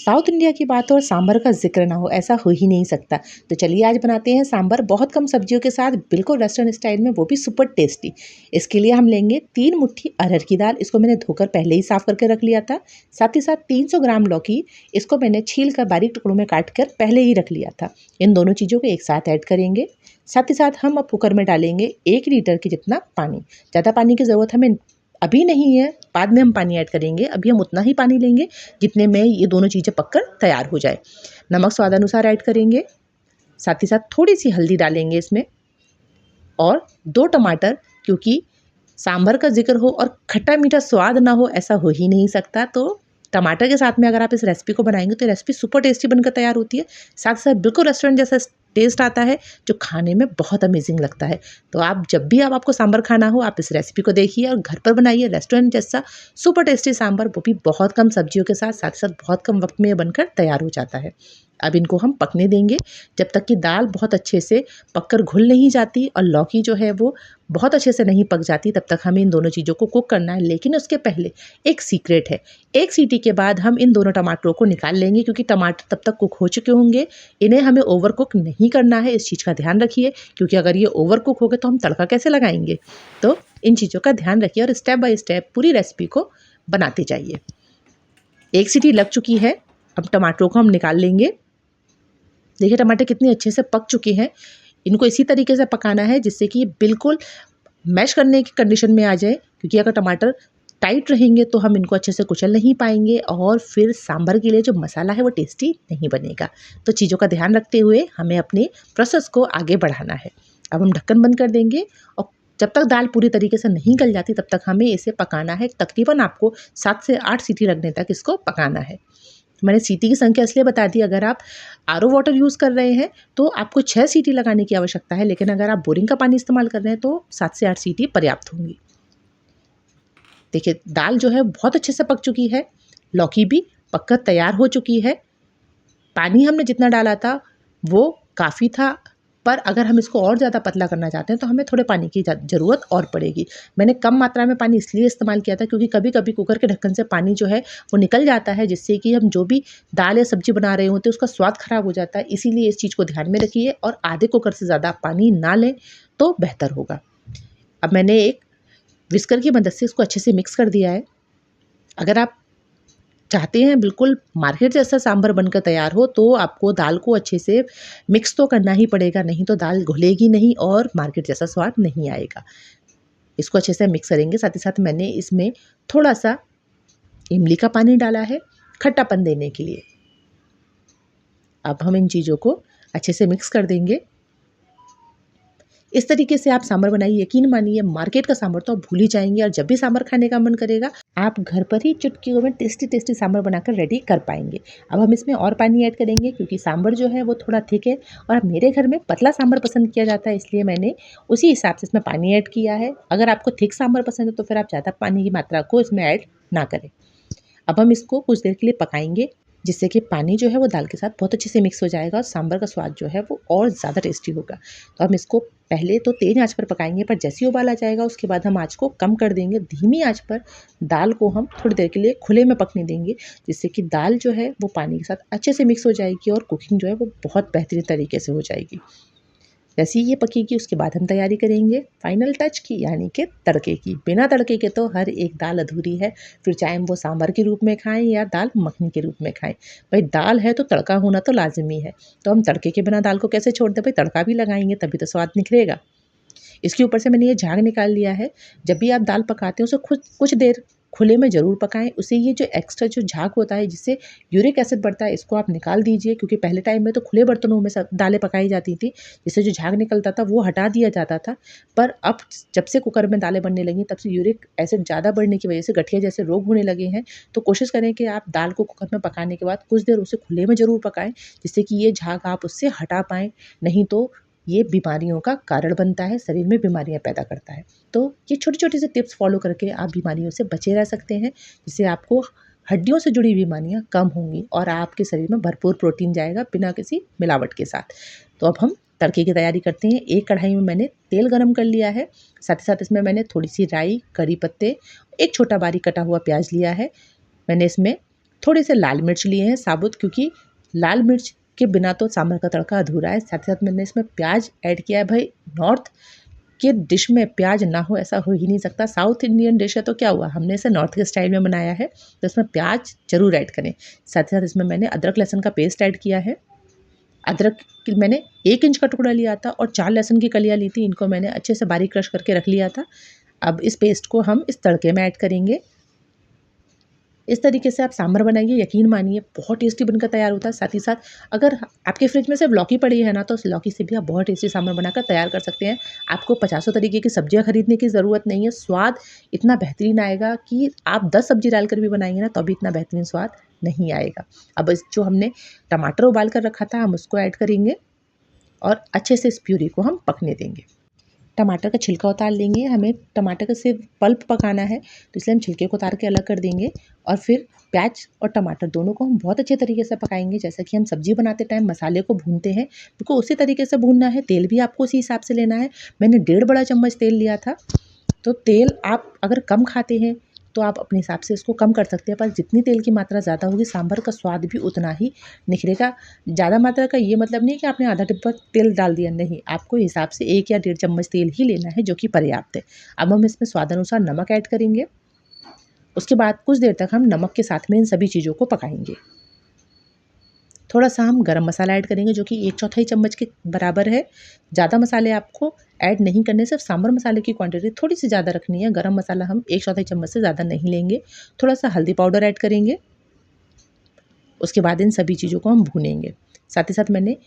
South India की बात हो और सांभर का जिक्र ना हो, ऐसा हो ही नहीं सकता। तो चलिए आज बनाते हैं सांभर बहुत कम सब्जियों के साथ, बिल्कुल रेस्टोरेंट स्टाइल में, वो भी सुपर टेस्टी। इसके लिए हम लेंगे 3 मुट्ठी अरहर की दाल। इसको मैंने धोकर पहले ही साफ करके रख लिया था। साथ ही साथ 300 ग्राम लौकी, इसको मैंने छील कर बारीक टुकड़ों में काट कर पहले ही रख लिया था। इन दोनों चीज़ों को एक साथ ऐड करेंगे। साथ ही साथ हम अब कुकर में डालेंगे 1 लीटर के जितना पानी। ज़्यादा पानी की ज़रूरत हमें अभी नहीं है, बाद में हम पानी ऐड करेंगे। अभी हम उतना ही पानी लेंगे जितने में ये दोनों चीज़ें पककर तैयार हो जाए। नमक स्वादानुसार ऐड करेंगे। साथ ही साथ थोड़ी सी हल्दी डालेंगे इसमें और 2 टमाटर, क्योंकि सांभर का जिक्र हो और खट्टा मीठा स्वाद ना हो, ऐसा हो ही नहीं सकता। तो टमाटर के साथ में अगर आप इस रेसिपी को बनाएंगे तो रेसिपी सुपर टेस्टी बनकर तैयार होती है। साथ साथ बिल्कुल रेस्टोरेंट जैसा टेस्ट आता है, जो खाने में बहुत अमेजिंग लगता है। तो आप जब भी आपको सांभर खाना हो, आप इस रेसिपी को देखिए और घर पर बनाइए रेस्टोरेंट जैसा सुपर टेस्टी सांभर, वो भी बहुत कम सब्जियों के साथ। साथ साथ बहुत कम वक्त में ये बनकर तैयार हो जाता है। अब इनको हम पकने देंगे जब तक कि दाल बहुत अच्छे से पककर घुल नहीं जाती और लौकी जो है वो बहुत अच्छे से नहीं पक जाती, तब तक हमें इन दोनों चीज़ों को कुक करना है। लेकिन उसके पहले एक सीक्रेट है। 1 सीटी के बाद हम इन दोनों टमाटरों को निकाल लेंगे, क्योंकि टमाटर तब तक कुक हो चुके होंगे। इन्हें हमें ओवर कुक नहीं करना है, इस चीज़ का ध्यान रखिए, क्योंकि अगर ये ओवर कुक हो गए तो हम तड़का कैसे लगाएंगे। तो इन चीज़ों का ध्यान रखिए और स्टेप बाय स्टेप पूरी रेसिपी को बनाते जाइए। 1 सीटी लग चुकी है। अब टमाटरों को हम निकाल लेंगे। देखिए टमाटर कितने अच्छे से पक चुके हैं। इनको इसी तरीके से पकाना है जिससे कि ये बिल्कुल मैश करने की कंडीशन में आ जाए, क्योंकि अगर टमाटर टाइट रहेंगे तो हम इनको अच्छे से कुचल नहीं पाएंगे और फिर सांभर के लिए जो मसाला है वो टेस्टी नहीं बनेगा। तो चीज़ों का ध्यान रखते हुए हमें अपने प्रोसेस को आगे बढ़ाना है। अब हम ढक्कन बंद कर देंगे और जब तक दाल पूरी तरीके से नहीं गल जाती तब तक हमें इसे पकाना है। तकरीबन आपको 7 से 8 सीटी लगने तक इसको पकाना है। मैंने सीटी की संख्या इसलिए बता दी, अगर आप आरओ वाटर यूज़ कर रहे हैं तो आपको 6 सीटी लगाने की आवश्यकता है, लेकिन अगर आप बोरिंग का पानी इस्तेमाल कर रहे हैं तो 7 से 8 सीटी पर्याप्त होंगी। देखिए दाल जो है बहुत अच्छे से पक चुकी है, लौकी भी पककर तैयार हो चुकी है। पानी हमने जितना डाला था वो काफ़ी था, पर अगर हम इसको और ज़्यादा पतला करना चाहते हैं तो हमें थोड़े पानी की ज़रूरत और पड़ेगी। मैंने कम मात्रा में पानी इसलिए इस्तेमाल किया था क्योंकि कभी कभी कुकर के ढक्कन से पानी जो है वो निकल जाता है, जिससे कि हम जो भी दाल या सब्जी बना रहे होते हैं उसका स्वाद खराब हो जाता है। इसीलिए इस चीज़ को ध्यान में रखिए और आधे कुकर से ज़्यादा पानी ना लें तो बेहतर होगा। अब मैंने एक विस्कर की मदद से इसको अच्छे से मिक्स कर दिया है। अगर आप चाहते हैं बिल्कुल मार्केट जैसा सांभर बनकर तैयार हो तो आपको दाल को अच्छे से मिक्स तो करना ही पड़ेगा, नहीं तो दाल घुलेगी नहीं और मार्केट जैसा स्वाद नहीं आएगा। इसको अच्छे से मिक्स करेंगे। साथ ही साथ मैंने इसमें थोड़ा सा इमली का पानी डाला है खट्टापन देने के लिए। अब हम इन चीज़ों को अच्छे से मिक्स कर देंगे। इस तरीके से आप सांभर बनाइए, यकीन मानिए मार्केट का सांभर तो आप भूल ही जाएंगे और जब भी सांभर खाने का मन करेगा आप घर पर ही चुटकियों में टेस्टी टेस्टी सांभर बनाकर रेडी कर पाएंगे। अब हम इसमें और पानी ऐड करेंगे क्योंकि सांभर जो है वो थोड़ा थिक है और मेरे घर में पतला सांभर पसंद किया जाता है, इसलिए मैंने उसी हिसाब से इसमें पानी ऐड किया है। अगर आपको थिक सांभर पसंद है तो फिर आप ज़्यादा पानी की मात्रा को इसमें ऐड ना करें। अब हम इसको कुछ देर के लिए पकाएंगे, जिससे कि पानी जो है वो दाल के साथ बहुत अच्छे से मिक्स हो जाएगा और सांभर का स्वाद जो है वो और ज़्यादा टेस्टी होगा। तो हम इसको पहले तो तेज़ आंच पर पकाएंगे, पर जैसे ही उबाल आ जाएगा उसके बाद हम आंच को कम कर देंगे। धीमी आंच पर दाल को हम थोड़ी देर के लिए खुले में पकने देंगे, जिससे कि दाल जो है वो पानी के साथ अच्छे से मिक्स हो जाएगी और कुकिंग जो है वो बहुत बेहतरीन तरीके से हो जाएगी। जैसे ही ये पकेगी उसके बाद हम तैयारी करेंगे फाइनल टच की, यानी कि तड़के की। बिना तड़के के तो हर एक दाल अधूरी है, फिर चाहे हम वो सांभर के रूप में खाएं या दाल मखनी के रूप में खाएं। भाई दाल है तो तड़का होना तो लाजमी है, तो हम तड़के के बिना दाल को कैसे छोड़ दें। भाई तड़का भी लगाएंगे तभी तो स्वाद निखरेगा। इसके ऊपर से मैंने ये झाग निकाल लिया है। जब भी आप दाल पकाते हो उसे खुद कुछ देर खुले में ज़रूर पकाएं, उससे ये जो एक्स्ट्रा जो झाग होता है जिससे यूरिक एसिड बढ़ता है इसको आप निकाल दीजिए, क्योंकि पहले टाइम में तो खुले बर्तनों में सब दालें पकाई जाती थी, जिससे जो झाग निकलता था वो हटा दिया जाता था। पर अब जब से कुकर में दालें बनने लगी तब से यूरिक एसिड ज़्यादा बढ़ने की वजह से गठिया जैसे रोग होने लगे हैं। तो कोशिश करें कि आप दाल को कुकर में पकाने के बाद कुछ देर उसे खुले में ज़रूर पकाएं, जिससे कि ये झाग आप उससे हटा पाएँ, नहीं तो ये बीमारियों का कारण बनता है, शरीर में बीमारियां पैदा करता है। तो ये छोटी छोटी से टिप्स फॉलो करके आप बीमारियों से बचे रह सकते हैं, जिससे आपको हड्डियों से जुड़ी बीमारियां कम होंगी और आपके शरीर में भरपूर प्रोटीन जाएगा बिना किसी मिलावट के साथ। तो अब हम तड़के की तैयारी करते हैं। एक कढ़ाई में मैंने तेल गरम कर लिया है। साथ ही साथ इसमें मैंने थोड़ी सी राई, करी पत्ते, एक छोटा बारीक कटा हुआ प्याज लिया है। मैंने इसमें थोड़े से लाल मिर्च लिए हैं साबुत, क्योंकि लाल मिर्च के बिना तो सांभर का तड़का अधूरा है। साथ ही साथ मैंने इसमें प्याज ऐड किया है। भाई नॉर्थ के डिश में प्याज ना हो ऐसा हो ही नहीं सकता। साउथ इंडियन डिश है तो क्या हुआ, हमने इसे नॉर्थ के स्टाइल में बनाया है तो इसमें प्याज जरूर ऐड करें। साथ ही साथ इसमें मैंने अदरक लहसुन का पेस्ट ऐड किया है। अदरक की मैंने 1 इंच का टुकड़ा लिया था और 4 लहसुन की कलियां ली थी, इनको मैंने अच्छे से बारीक क्रश करके रख लिया था। अब इस पेस्ट को हम इस तड़के में ऐड करेंगे। इस तरीके से आप सांभर बनाइए, यकीन मानिए बहुत टेस्टी बनकर तैयार होता है। साथ ही साथ अगर आपके फ्रिज में सिर्फ लौकी पड़ी है ना, तो उस लौकी से भी आप बहुत टेस्टी सांभर बनाकर तैयार कर सकते हैं। आपको पचासों तरीके की सब्जियां खरीदने की ज़रूरत नहीं है। स्वाद इतना बेहतरीन आएगा कि आप 10 सब्जी डालकर भी बनाएंगे ना तो भी इतना बेहतरीन स्वाद नहीं आएगा। अब इस जो हमने टमाटर उबाल कर रखा था हम उसको ऐड करेंगे और अच्छे से इस प्यूरी को हम पकने देंगे। टमाटर का छिलका उतार लेंगे। हमें टमाटर का सिर्फ पल्प पकाना है तो इसलिए हम छिलके को उतार के अलग कर देंगे और फिर प्याज और टमाटर दोनों को हम बहुत अच्छे तरीके से पकाएंगे। जैसा कि हम सब्जी बनाते टाइम मसाले को भूनते हैं, बिल्कुल उसी तरीके से भूनना है। तेल भी आपको उसी हिसाब से लेना है। मैंने 1.5 बड़ा चम्मच तेल लिया था, तो तेल आप अगर कम खाते हैं तो आप अपने हिसाब से इसको कम कर सकते हैं, पर जितनी तेल की मात्रा ज़्यादा होगी सांभर का स्वाद भी उतना ही निखरेगा। ज़्यादा मात्रा का ये मतलब नहीं कि आपने आधा डिब्बा तेल डाल दिया, नहीं, आपको हिसाब से 1 या 1.5 चम्मच तेल ही लेना है जो कि पर्याप्त है। अब हम इसमें स्वाद अनुसार नमक ऐड करेंगे। उसके बाद कुछ देर तक हम नमक के साथ में इन सभी चीज़ों को पकाएंगे। थोड़ा सा हम गरम मसाला ऐड करेंगे जो कि 1/4 चम्मच के बराबर है। ज़्यादा मसाले आपको ऐड नहीं करने, सिर्फ सांभर मसाले की क्वांटिटी थोड़ी सी ज़्यादा रखनी है। गरम मसाला हम 1/4 चम्मच से ज़्यादा नहीं लेंगे। थोड़ा सा हल्दी पाउडर ऐड करेंगे। उसके बाद इन सभी चीज़ों को हम भूनेंगे। साथ ही साथ मैंने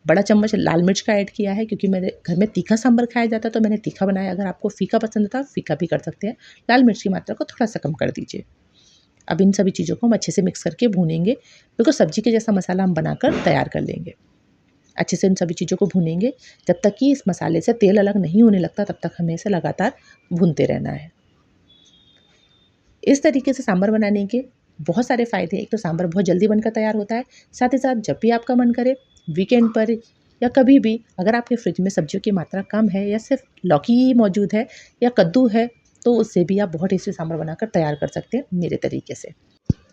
बड़ा चम्मच लाल मिर्च का ऐड किया है, क्योंकि मेरे घर में तीखा सांभर खाया जाता है तो मैंने तीखा बनाया। अगर आपको फीका पसंद था फीका भी कर सकते हैं। लाल मिर्च की मात्रा को थोड़ा सा कम कर दीजिए। अब इन सभी चीज़ों को हम अच्छे से मिक्स करके भूनेंगे। बिल्कुल सब्जी के जैसा मसाला हम बनाकर तैयार कर लेंगे। अच्छे से इन सभी चीज़ों को भूनेंगे जब तक कि इस मसाले से तेल अलग नहीं होने लगता, तब तक हमें इसे लगातार भूनते रहना है। इस तरीके से सांभर बनाने के बहुत सारे फ़ायदे हैं। एक तो सांभर बहुत जल्दी बनकर तैयार होता है। साथ ही साथ जब भी आपका मन करे वीकेंड पर या कभी भी, अगर आपके फ्रिज में सब्जियों की मात्रा कम है या सिर्फ लौकी ही मौजूद है या कद्दू है, तो उससे भी आप बहुत टेस्टी सांभर बनाकर तैयार कर सकते हैं मेरे तरीके से।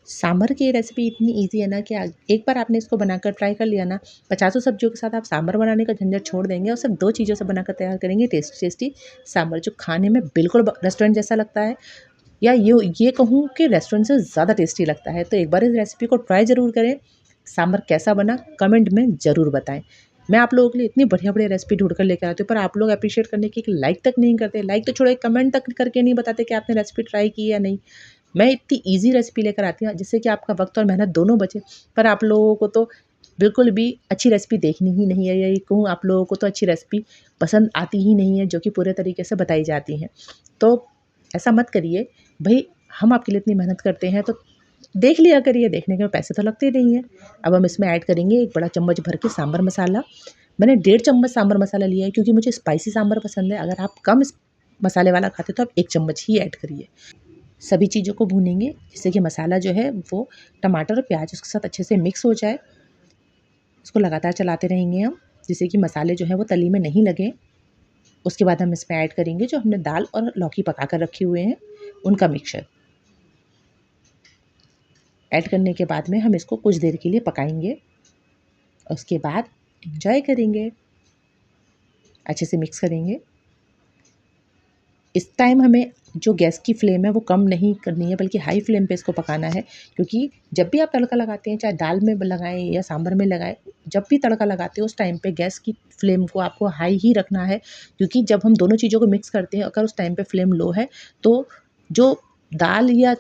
सांभर की रेसिपी इतनी ईज़ी है ना कि एक बार आपने इसको बनाकर ट्राई कर लिया ना, पचासों सब्जियों के साथ आप सांभर बनाने का झंझट छोड़ देंगे और सिर्फ 2 चीज़ों से बनाकर तैयार करेंगे टेस्टी टेस्टी सांभर, जो खाने में बिल्कुल रेस्टोरेंट जैसा लगता है, या ये कहूँ कि रेस्टोरेंट से ज़्यादा टेस्टी लगता है। तो एक बार इस रेसिपी को ट्राई ज़रूर करें। सांभर कैसा बना कमेंट में ज़रूर बताएं। मैं आप लोगों के लिए इतनी बढ़िया-बढ़िया रेसिपी ढूँढ कर लेकर आती हूँ, पर आप लोग एप्रिशिएट करने की एक लाइक तक नहीं करते। लाइक तो छोड़ो, एक कमेंट तक करके नहीं बताते कि आपने रेसिपी ट्राई की या नहीं। मैं इतनी ईज़ी रेसिपी लेकर आती हूँ जिससे कि आपका वक़्त और मेहनत दोनों बचे, पर आप लोगों को तो बिल्कुल भी अच्छी रेसिपी देखनी ही नहीं है, या ये कहूँ आप लोगों को तो अच्छी रेसिपी पसंद आती ही नहीं है जो कि पूरे तरीके से बताई जाती हैं। तो ऐसा मत करिए भई, हम आपके लिए इतनी मेहनत करते हैं तो देख लिया करिए, देखने के पैसे तो लगते नहीं हैं। अब हम इसमें ऐड करेंगे 1 बड़ा चम्मच भर के सांभर मसाला। मैंने 1.5 चम्मच सांभर मसाला लिया है क्योंकि मुझे स्पाइसी सांभर पसंद है। अगर आप कम मसाले वाला खाते तो आप 1 चम्मच ही ऐड करिए। सभी चीज़ों को भूनेंगे जिससे कि मसाला जो है वो टमाटर और प्याज उसके साथ अच्छे से मिक्स हो जाए। इसको लगातार चलाते रहेंगे हम, जिससे कि मसाले जो है वो तली में नहीं लगे। उसके बाद हम इसमें ऐड करेंगे जो हमने दाल और लौकी पका कर रखे हुए हैं उनका मिक्सचर। ऐड करने के बाद में हम इसको कुछ देर के लिए पकाएंगे। उसके बाद एंजॉय करेंगे, अच्छे से मिक्स करेंगे। इस टाइम हमें जो गैस की फ्लेम है वो कम नहीं करनी है, बल्कि हाई फ्लेम पे इसको पकाना है, क्योंकि जब भी आप तड़का लगाते हैं, चाहे दाल में लगाएं या सांभर में लगाएं, जब भी तड़का लगाते हैं उस टाइम पे गैस की फ्लेम को आपको हाई ही रखना है। क्योंकि जब हम दोनों चीज़ों को मिक्स करते हैं, अगर उस टाइम पे फ्लेम लो है तो जो दाल या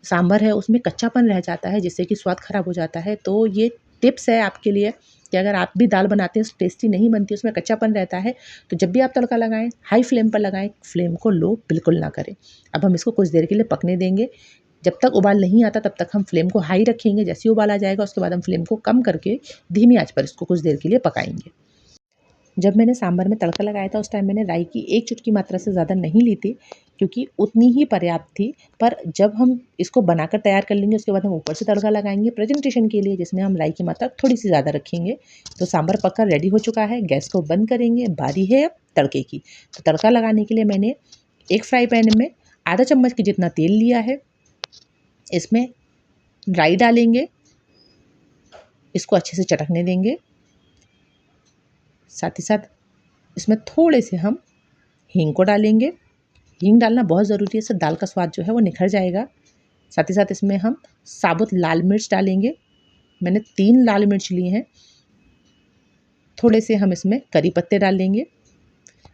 सांभर है उसमें कच्चापन रह जाता है, जिससे कि स्वाद ख़राब हो जाता है। तो ये टिप्स है आपके लिए कि अगर आप भी दाल बनाते हैं टेस्टी नहीं बनती, उसमें कच्चापन रहता है, तो जब भी आप तड़का लगाएं हाई फ्लेम पर लगाएं, फ्लेम को लो बिल्कुल ना करें। अब हम इसको कुछ देर के लिए पकने देंगे। जब तक उबाल नहीं आता तब तक हम फ्लेम को हाई रखेंगे। जैसे ही उबाल आ जाएगा उसके बाद हम फ्लेम को कम करके धीमी आंच पर इसको कुछ देर के लिए पकाएंगे। जब मैंने सांभर में तड़का लगाया था उस टाइम मैंने राई की 1 चुटकी मात्रा से ज़्यादा नहीं ली थी, क्योंकि उतनी ही पर्याप्त थी। पर जब हम इसको बनाकर तैयार कर लेंगे उसके बाद हम ऊपर से तड़का लगाएंगे प्रेजेंटेशन के लिए, जिसमें हम राई की मात्रा थोड़ी सी ज़्यादा रखेंगे। तो सांभर पककर रेडी हो चुका है। गैस को बंद करेंगे। बारी है अब तड़के की। तो तड़का लगाने के लिए मैंने एक फ्राई पैन में आधा चम्मच के जितना तेल लिया है। इसमें राई डालेंगे, इसको अच्छे से चटकने देंगे। साथ ही साथ इसमें थोड़े से हम हींग को डालेंगे। हींग डालना बहुत ज़रूरी है, इससे दाल का स्वाद जो है वो निखर जाएगा। साथ ही साथ इसमें हम साबुत लाल मिर्च डालेंगे। मैंने 3 लाल मिर्च लिए हैं। थोड़े से हम इसमें करी पत्ते डाल लेंगे।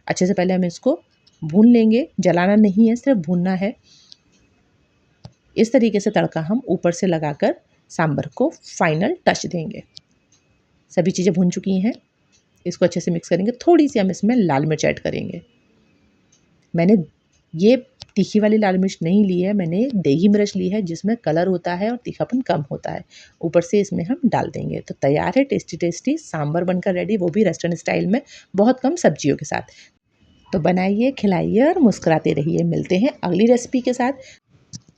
अच्छे से पहले हम इसको भून लेंगे, जलाना नहीं है, सिर्फ भूनना है। इस तरीके से तड़का हम ऊपर से लगाकर सांभर को फाइनल टच देंगे। सभी चीज़ें भून चुकी हैं, इसको अच्छे से मिक्स करेंगे। थोड़ी सी हम इसमें लाल मिर्च ऐड करेंगे। मैंने ये तीखी वाली लाल मिर्च नहीं ली है, मैंने देगी मिर्च ली है जिसमें कलर होता है और तीखापन कम होता है। ऊपर से इसमें हम डाल देंगे तो तैयार है टेस्टी टेस्टी सांभर बनकर रेडी, वो भी रेस्टोरेंट स्टाइल में, बहुत कम सब्जियों के साथ। तो बनाइए, खिलाइए और मुस्कुराते रहिए। मिलते हैं अगली रेसिपी के साथ।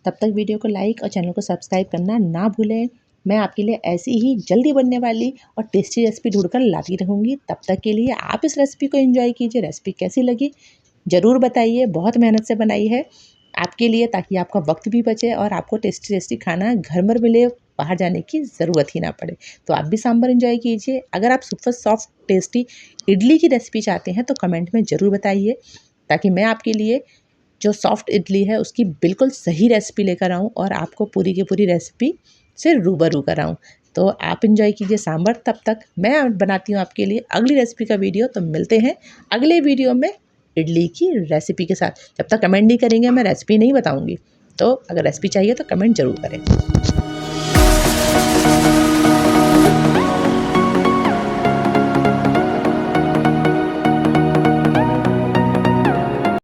तब तक वीडियो को लाइक और चैनल को सब्सक्राइब करना ना भूलें। मैं आपके लिए ऐसी ही जल्दी बनने वाली और टेस्टी रेसिपी ढूंढकर लाती रहूँगी। तब तक के लिए आप इस रेसिपी को एंजॉय कीजिए। रेसिपी कैसी लगी ज़रूर बताइए, बहुत मेहनत से बनाई है आपके लिए, ताकि आपका वक्त भी बचे और आपको टेस्टी टेस्टी खाना घर में मिले, बाहर जाने की ज़रूरत ही ना पड़े। तो आप भी सांभर एंजॉय कीजिए। अगर आप सुपर सॉफ्ट टेस्टी इडली की रेसिपी चाहते हैं तो कमेंट में ज़रूर बताइए, ताकि मैं आपके लिए जो सॉफ्ट इडली है उसकी बिल्कुल सही रेसिपी लेकर आऊँ और आपको पूरी की पूरी रेसिपी से रूबरू कराऊँ। तो आप एंजॉय कीजिए सांभर। तब तक मैं बनाती हूँ आपके लिए अगली रेसिपी का वीडियो। तो मिलते हैं अगले वीडियो में इडली की रेसिपी के साथ। जब तक कमेंट नहीं करेंगे मैं रेसिपी नहीं बताऊँगी। तो अगर रेसिपी चाहिए तो कमेंट ज़रूर करें।